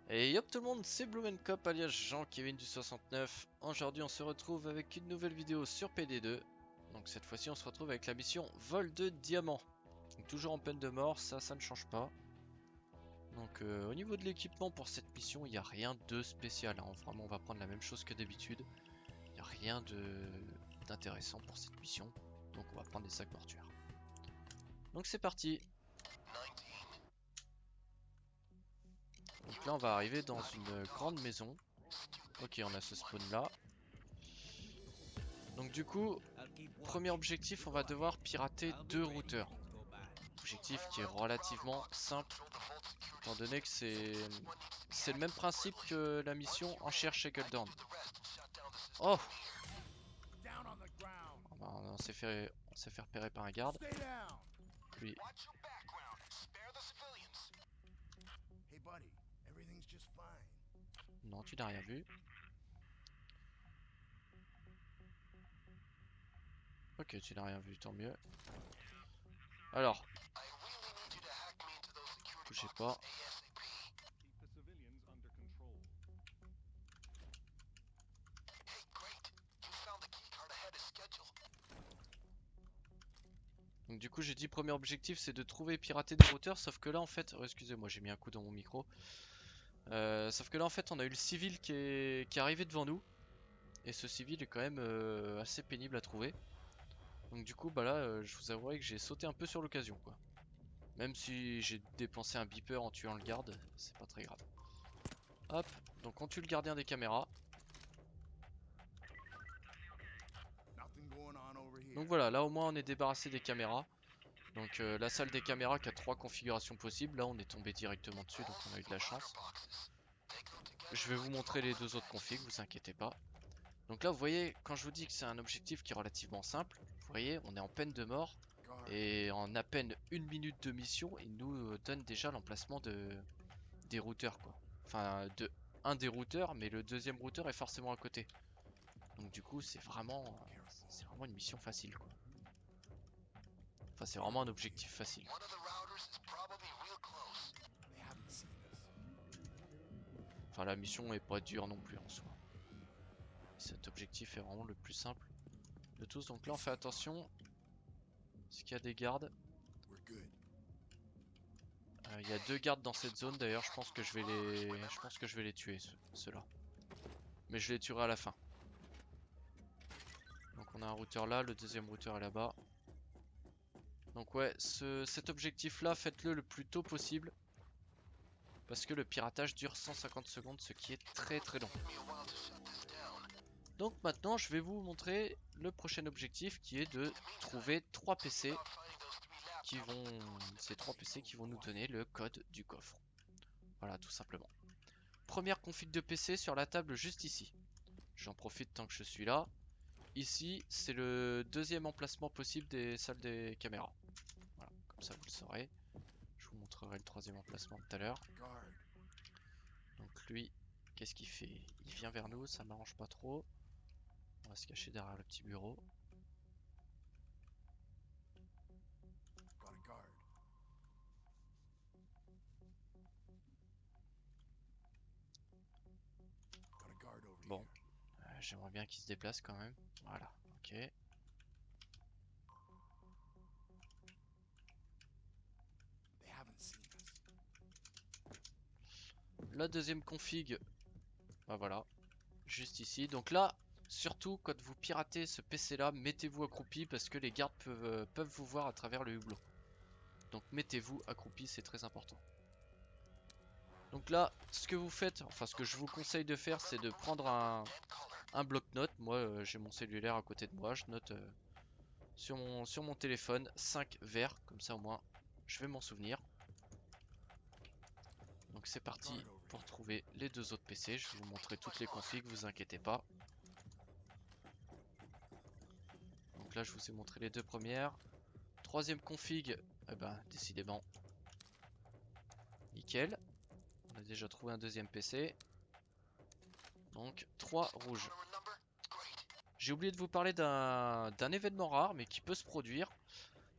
Et yop tout le monde, c'est Blumencop alias Jean-Kevin du 69. Aujourd'hui on se retrouve avec une nouvelle vidéo sur PD2. Donc cette fois-ci on se retrouve avec la mission vol de diamants. Donc toujours en peine de mort, ça ne change pas. Donc au niveau de l'équipement pour cette mission, il n'y a rien de spécial, hein. Vraiment on va prendre la même chose que d'habitude. Il n'y a rien d'intéressant pour cette mission. Donc on va prendre des sacs mortuaires. Donc c'est parti. Donc là on va arriver dans une grande maison. Ok, on a ce spawn là. Donc du coup, premier objectif, on va devoir pirater 2 routeurs. Objectif qui est relativement simple, étant donné que c'est le même principe que la mission Enchère Shackledown. Oh, on s'est fait repérer par un garde. Lui. Non, tu n'as rien vu. Ok, tu n'as rien vu, tant mieux. Alors, bougez pas. Donc du coup j'ai dit premier objectif c'est de trouver et pirater des routeurs, sauf que là en fait, oh, excusez-moi j'ai mis un coup dans mon micro. Sauf que là en fait on a eu le civil qui est arrivé devant nous. Et ce civil est quand même assez pénible à trouver. Donc du coup bah là je vous avouerai que j'ai sauté un peu sur l'occasion quoi. Même si j'ai dépensé un beeper en tuant le garde, c'est pas très grave. Hop, donc on tue le gardien des caméras. Donc voilà, là au moins on est débarrassé des caméras. Donc la salle des caméras qui a 3 configurations possibles, là on est tombé directement dessus donc on a eu de la chance. Je vais vous montrer les 2 autres configs, vous inquiétez pas. Donc là vous voyez, quand je vous dis que c'est un objectif qui est relativement simple, vous voyez on est en peine de mort. Et en à peine 1 minute de mission, il nous donne déjà l'emplacement des routeurs quoi. Enfin de un des routeurs, mais le deuxième routeur est forcément à côté. Donc du coup c'est vraiment une mission facile quoi. Enfin c'est vraiment un objectif facile. Enfin la mission est pas dure non plus en soi. Cet objectif est vraiment le plus simple de tous. Donc là on fait attention. Est-ce qu'il y a des gardes? Il y a 2 gardes dans cette zone d'ailleurs, je pense que je vais les tuer ceux-là. Mais je les tuerai à la fin. Donc on a un routeur là, le deuxième routeur est là-bas. Donc ouais, cet objectif là, faites-le le plus tôt possible. Parce que le piratage dure 150 secondes, ce qui est très très long. Donc maintenant je vais vous montrer le prochain objectif qui est de trouver 3 PC. Ces 3 PC qui vont nous donner le code du coffre. Voilà tout simplement. Première config de PC sur la table juste ici. J'en profite tant que je suis là. Ici, c'est le deuxième emplacement possible des salles des caméras. Voilà, comme ça vous le saurez. Je vous montrerai le troisième emplacement tout à l'heure. Donc lui, qu'est-ce qu'il fait? Il vient vers nous, ça m'arrange pas trop. On va se cacher derrière le petit bureau. Bon, j'aimerais bien qu'il se déplace quand même. Voilà, ok. La deuxième config, bah voilà, juste ici. Donc là, surtout quand vous piratez ce PC là, mettez-vous accroupi parce que les gardes peuvent vous voir à travers le hublot. Donc mettez-vous accroupi, c'est très important. Donc là, ce que vous faites, enfin ce que je vous conseille de faire, c'est de prendre un bloc-notes. Moi, j'ai mon cellulaire à côté de moi, je note sur mon téléphone 5 verts, comme ça au moins je vais m'en souvenir. Donc c'est parti pour trouver les 2 autres PC. Je vais vous montrer toutes les configs, vous inquiétez pas. Donc là je vous ai montré les 2 premières. Troisième config, eh ben décidément nickel. On a déjà trouvé un deuxième PC. Donc 3 rouges. J'ai oublié de vous parler d'un événement rare, mais qui peut se produire.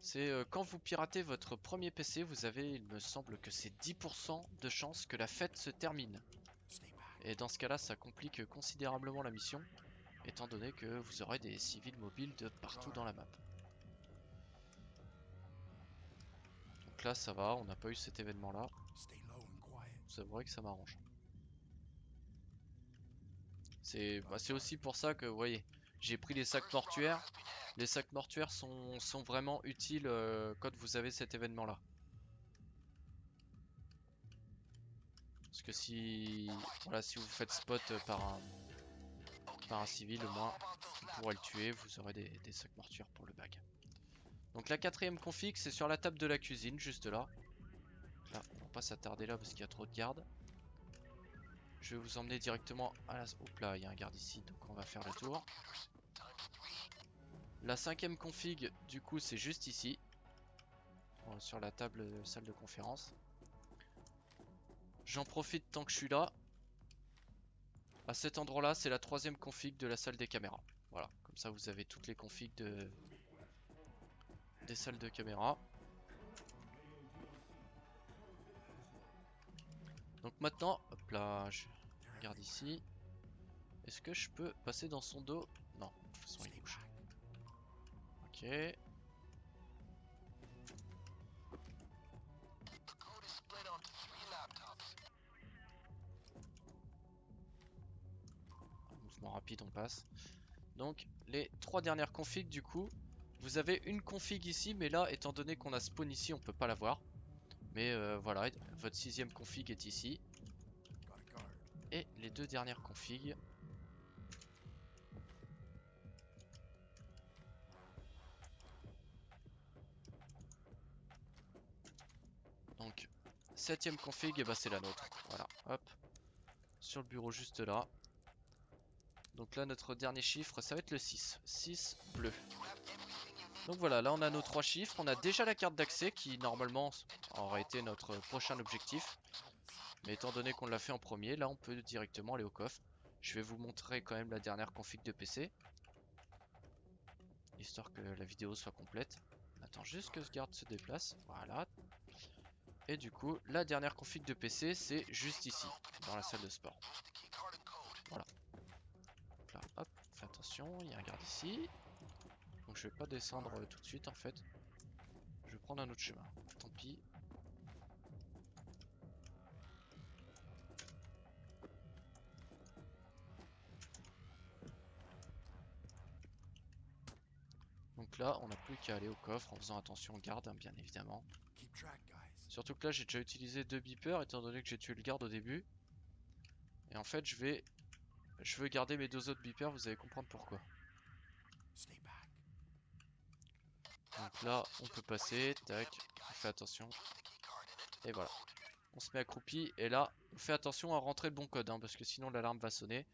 C'est quand vous piratez votre premier PC, vous avez, il me semble que c'est 10% de chance que la fête se termine. Et dans ce cas-là, ça complique considérablement la mission, étant donné que vous aurez des civils mobiles de partout dans la map. Donc là, ça va, on n'a pas eu cet événement-là. Vous avouerez que ça m'arrange. C'est aussi pour ça que, vous voyez, j'ai pris les sacs mortuaires. Les sacs mortuaires sont vraiment utiles quand vous avez cet événement-là. Parce que si, voilà, si vous faites spot par un civil, au moins, vous pourrez le tuer, vous aurez des sacs mortuaires pour le bag. Donc la quatrième config, c'est sur la table de la cuisine, juste là. Là, on va pas s'attarder là parce qu'il y a trop de gardes. Je vais vous emmener directement à la... Oups là, il y a un garde ici, donc on va faire le tour. La cinquième config, du coup, c'est juste ici. Sur la table salle de conférence. J'en profite tant que je suis là. À cet endroit-là, c'est la troisième config de la salle des caméras. Voilà, comme ça vous avez toutes les configs des salles de caméra. Donc maintenant, hop là, je regarde ici. Est-ce que je peux passer dans son dos? Non, de toute façon il bouge. Ok. Mouvement rapide, on passe. Donc les trois dernières configs du coup. Vous avez une config ici, mais là, étant donné qu'on a spawn ici, on peut pas la voir. Mais voilà, votre sixième config est ici. Et les deux dernières configs. Donc, septième config, et bah c'est la nôtre. Voilà, hop. Sur le bureau juste là. Donc là, notre dernier chiffre, ça va être le 6. 6 bleu. Donc voilà, là on a nos trois chiffres. On a déjà la carte d'accès qui, normalement, aurait été notre prochain objectif. Mais étant donné qu'on l'a fait en premier, là on peut directement aller au coffre. Je vais vous montrer quand même la dernière config de PC. Histoire que la vidéo soit complète. On attend juste que ce garde se déplace. Voilà. Et du coup, la dernière config de PC, c'est juste ici, dans la salle de sport. Voilà. Donc là, hop, fais attention, il y a un garde ici. Donc je vais pas descendre tout de suite en fait. Je vais prendre un autre chemin. Tant pis. Donc là, on n'a plus qu'à aller au coffre en faisant attention au garde, hein, bien évidemment. Surtout que là, j'ai déjà utilisé 2 beepers étant donné que j'ai tué le garde au début. Et en fait, je veux garder mes 2 autres beepers, vous allez comprendre pourquoi. Donc là, on peut passer, tac, on fait attention. Et voilà. On se met accroupi et là, on fait attention à rentrer le bon code, hein, parce que sinon l'alarme va sonner.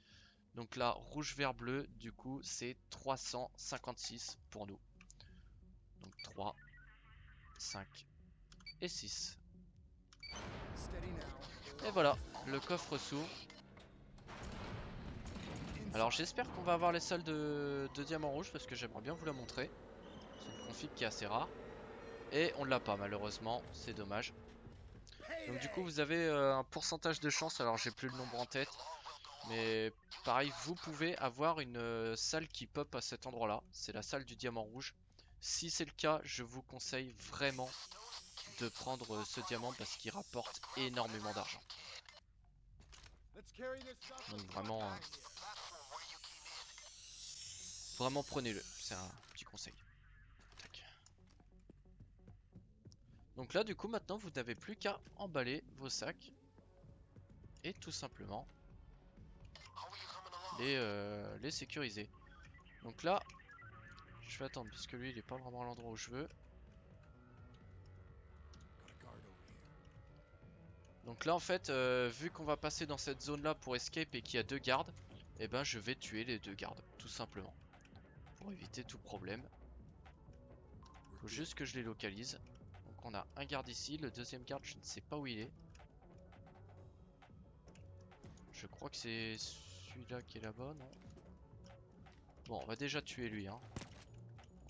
Donc là, rouge, vert, bleu, du coup, c'est 356 pour nous. Donc 3, 5 et 6. Et voilà, le coffre s'ouvre. Alors j'espère qu'on va avoir les salles de diamant rouge parce que j'aimerais bien vous la montrer. C'est une config qui est assez rare. Et on l'a pas malheureusement, c'est dommage. Donc du coup vous avez un pourcentage de chance, alors j'ai plus le nombre en tête. Mais pareil, vous pouvez avoir une salle qui pop à cet endroit là. C'est la salle du diamant rouge. Si c'est le cas, je vous conseille vraiment de prendre ce diamant parce qu'il rapporte énormément d'argent. Donc vraiment, vraiment prenez-le, c'est un petit conseil. Tac. Donc là du coup maintenant vous n'avez plus qu'à emballer vos sacs et tout simplement les sécuriser. Donc là je vais attendre puisque lui il est pas vraiment à l'endroit où je veux. Donc là en fait vu qu'on va passer dans cette zone là pour escape et qu'il y a 2 gardes, et ben je vais tuer les 2 gardes tout simplement. Pour éviter tout problème. Faut juste que je les localise. Donc on a un garde ici, le deuxième garde je ne sais pas où il est. Je crois que c'est celui-là qui est là-bas, non? Bon, on va déjà tuer lui, hein.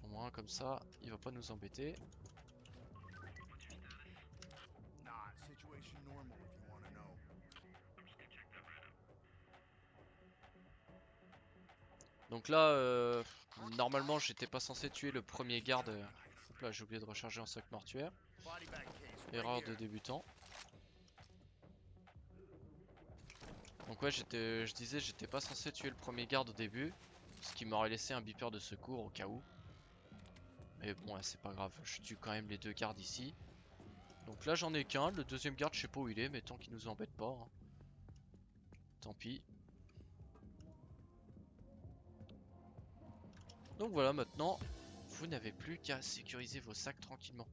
Au moins, comme ça, il va pas nous embêter. Donc là, normalement, j'étais pas censé tuer le premier garde. Hop là, j'ai oublié de recharger en sac mortuaire. Erreur de débutant. Donc ouais, je disais, j'étais pas censé tuer le premier garde au début. Ce qui m'aurait laissé un beeper de secours au cas où. Mais bon, ouais, c'est pas grave, je tue quand même les deux gardes ici. Donc là, j'en ai qu'un. Le deuxième garde, je sais pas où il est, mais tant qu'il nous embête pas, hein. Tant pis. Donc voilà, maintenant, vous n'avez plus qu'à sécuriser vos sacs tranquillement.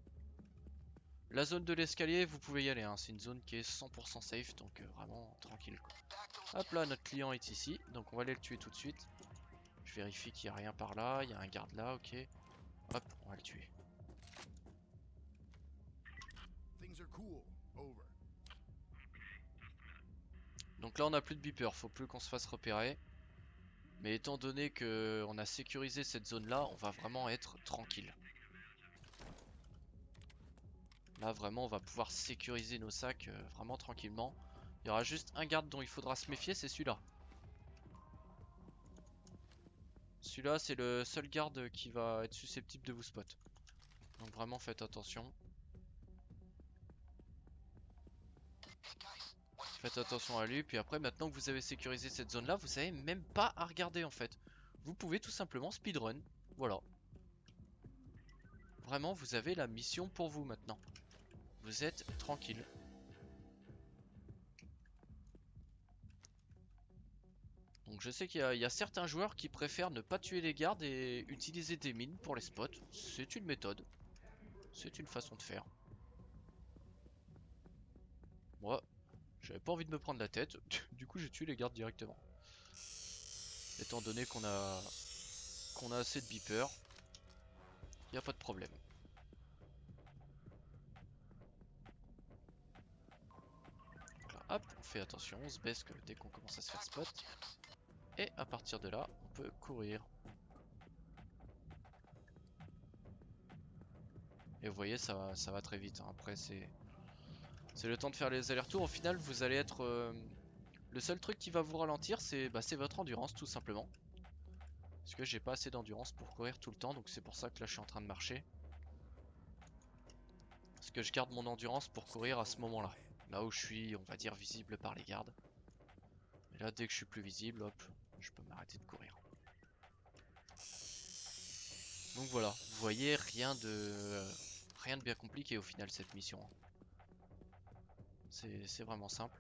La zone de l'escalier, vous pouvez y aller, hein. C'est une zone qui est 100% safe, donc vraiment tranquille, quoi. Hop là, notre client est ici, donc on va aller le tuer tout de suite. Je vérifie qu'il n'y a rien par là, il y a un garde là, ok. Hop, on va le tuer. Donc là on a plus de beeper, faut plus qu'on se fasse repérer. Mais étant donné que on a sécurisé cette zone là, on va vraiment être tranquille. Là vraiment on va pouvoir sécuriser nos sacs vraiment tranquillement. Il y aura juste un garde dont il faudra se méfier, c'est celui-là. Celui-là c'est le seul garde qui va être susceptible de vous spot. Donc vraiment faites attention. Faites attention à lui, puis après maintenant que vous avez sécurisé cette zone là, vous savez même pas à regarder en fait. Vous pouvez tout simplement speedrun, voilà. Vraiment vous avez la mission pour vous maintenant. Vous êtes tranquille. Donc je sais qu'il y a certains joueurs qui préfèrent ne pas tuer les gardes et utiliser des mines pour les spots. C'est une méthode. C'est une façon de faire. Moi, j'avais pas envie de me prendre la tête. Du coup j'ai tué les gardes directement. Étant donné qu'on a assez de beepers, il n'y a pas de problème. Donc là, hop, on fait attention, on se baisse que dès qu'on commence à se faire spot. Et à partir de là, on peut courir. Et vous voyez, ça va très vite, hein. Après, c'est le temps de faire les allers-retours. Au final, vous allez être... le seul truc qui va vous ralentir, c'est votre endurance, tout simplement. Parce que j'ai pas assez d'endurance pour courir tout le temps, donc c'est pour ça que là, je suis en train de marcher. Parce que je garde mon endurance pour courir à ce moment-là. Là où je suis, on va dire, visible par les gardes. Et là, dès que je suis plus visible, hop, je peux m'arrêter de courir. Donc voilà, vous voyez, rien de bien compliqué au final cette mission. C'est vraiment simple.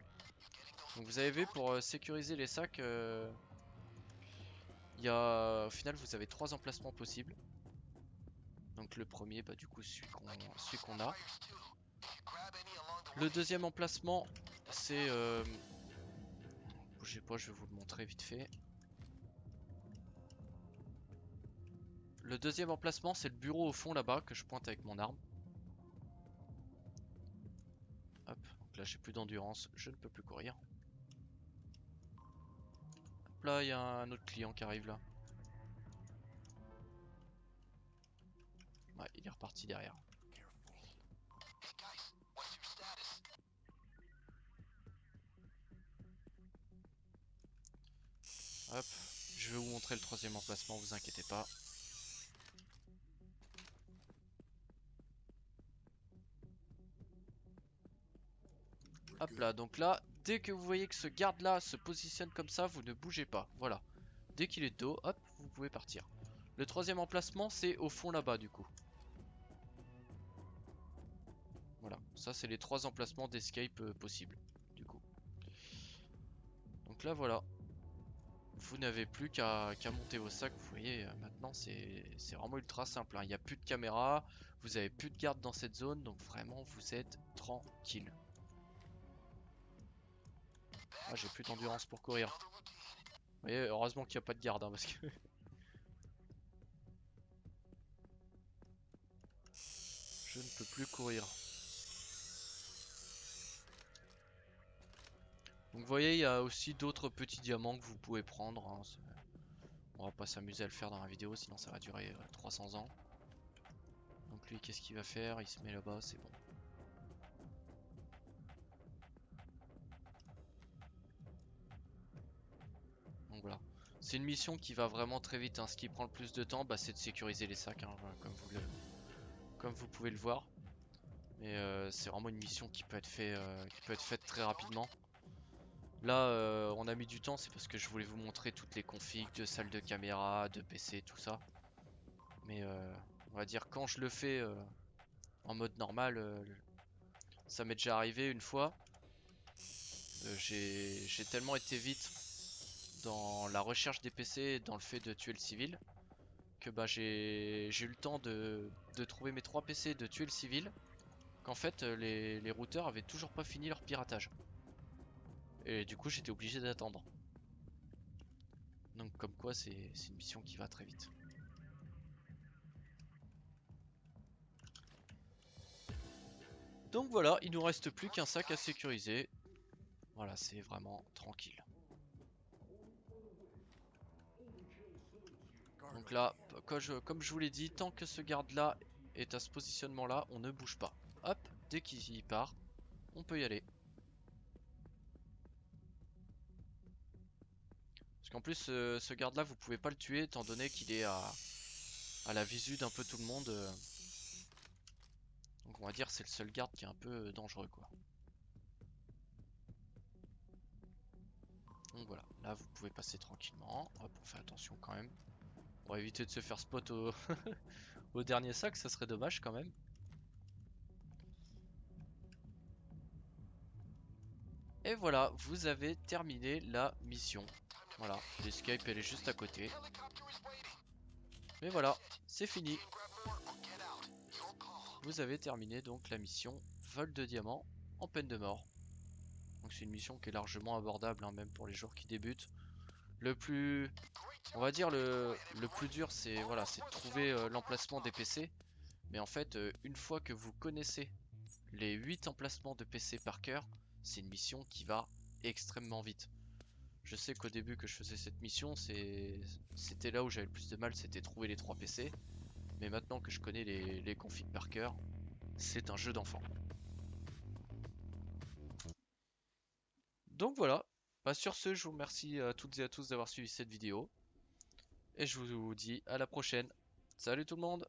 Donc vous avez vu, pour sécuriser les sacs, au final vous avez 3 emplacements possibles. Donc le premier, bah du coup celui qu'on a. Le deuxième emplacement, c'est... bougez pas, je vais vous le montrer vite fait. Le deuxième emplacement, c'est le bureau au fond là-bas que je pointe avec mon arme. Hop, donc là j'ai plus d'endurance, je ne peux plus courir. Hop là, il y a un autre client qui arrive là. Ouais, il est reparti derrière. Hop, je vais vous montrer le troisième emplacement, vous inquiétez pas. Hop là, donc là, dès que vous voyez que ce garde là se positionne comme ça, vous ne bougez pas, voilà. Dès qu'il est de dos, hop, vous pouvez partir. Le troisième emplacement, c'est au fond là-bas du coup. Voilà, ça c'est les 3 emplacements d'escape possibles, du coup. Donc là voilà, vous n'avez plus qu'à monter vos sacs, vous voyez, maintenant c'est vraiment ultra simple, hein. Il n'y a plus de caméra, vous avez plus de garde dans cette zone, donc vraiment vous êtes tranquille. Ah, j'ai plus d'endurance pour courir. Vous voyez, heureusement qu'il n'y a pas de garde, hein, parce que... je ne peux plus courir. Donc vous voyez, il y a aussi d'autres petits diamants que vous pouvez prendre, hein. On va pas s'amuser à le faire dans la vidéo, sinon ça va durer 300 ans. Donc lui, qu'est-ce qu'il va faire? Il se met là-bas, c'est bon. Donc voilà. C'est une mission qui va vraiment très vite, hein. Ce qui prend le plus de temps, bah, c'est de sécuriser les sacs, hein, voilà, comme vous pouvez le voir. Mais c'est vraiment une mission qui peut être faite très rapidement. Là, on a mis du temps, c'est parce que je voulais vous montrer toutes les configs de salles de caméra, de PC, tout ça. Mais on va dire quand je le fais en mode normal, ça m'est déjà arrivé une fois. J'ai tellement été vite dans la recherche des PC et dans le fait de tuer le civil que bah j'ai eu le temps de trouver mes 3 PC, de tuer le civil, qu'en fait les routeurs avaient toujours pas fini leur piratage. Et du coup j'étais obligé d'attendre. Donc comme quoi c'est une mission qui va très vite. Donc voilà, il nous reste plus qu'un sac à sécuriser. Voilà, c'est vraiment tranquille. Donc là, comme je vous l'ai dit, tant que ce garde là est à ce positionnement là, on ne bouge pas. Hop, dès qu'il part, on peut y aller. Parce qu'en plus, ce garde là, vous pouvez pas le tuer étant donné qu'il est à la visu d'un peu tout le monde. Donc on va dire c'est le seul garde qui est un peu dangereux quoi. Donc voilà, là vous pouvez passer tranquillement. Hop, on fait attention quand même. On va éviter de se faire spot au, au dernier sac, ça serait dommage quand même. Et voilà, vous avez terminé la mission. Voilà, l'escape elle est juste à côté. Mais voilà, c'est fini. Vous avez terminé donc la mission vol de diamant en peine de mort. Donc c'est une mission qui est largement abordable, hein, même pour les joueurs qui débutent. Le plus, on va dire le plus dur, c'est voilà, c'est de trouver l'emplacement des PC. Mais en fait, une fois que vous connaissez les 8 emplacements de PC par cœur, c'est une mission qui va extrêmement vite. Je sais qu'au début que je faisais cette mission, c'était là où j'avais le plus de mal, c'était trouver les 3 PC. Mais maintenant que je connais les configs par cœur, c'est un jeu d'enfant. Donc voilà, bah sur ce, je vous remercie à toutes et à tous d'avoir suivi cette vidéo. Et je vous dis à la prochaine. Salut tout le monde!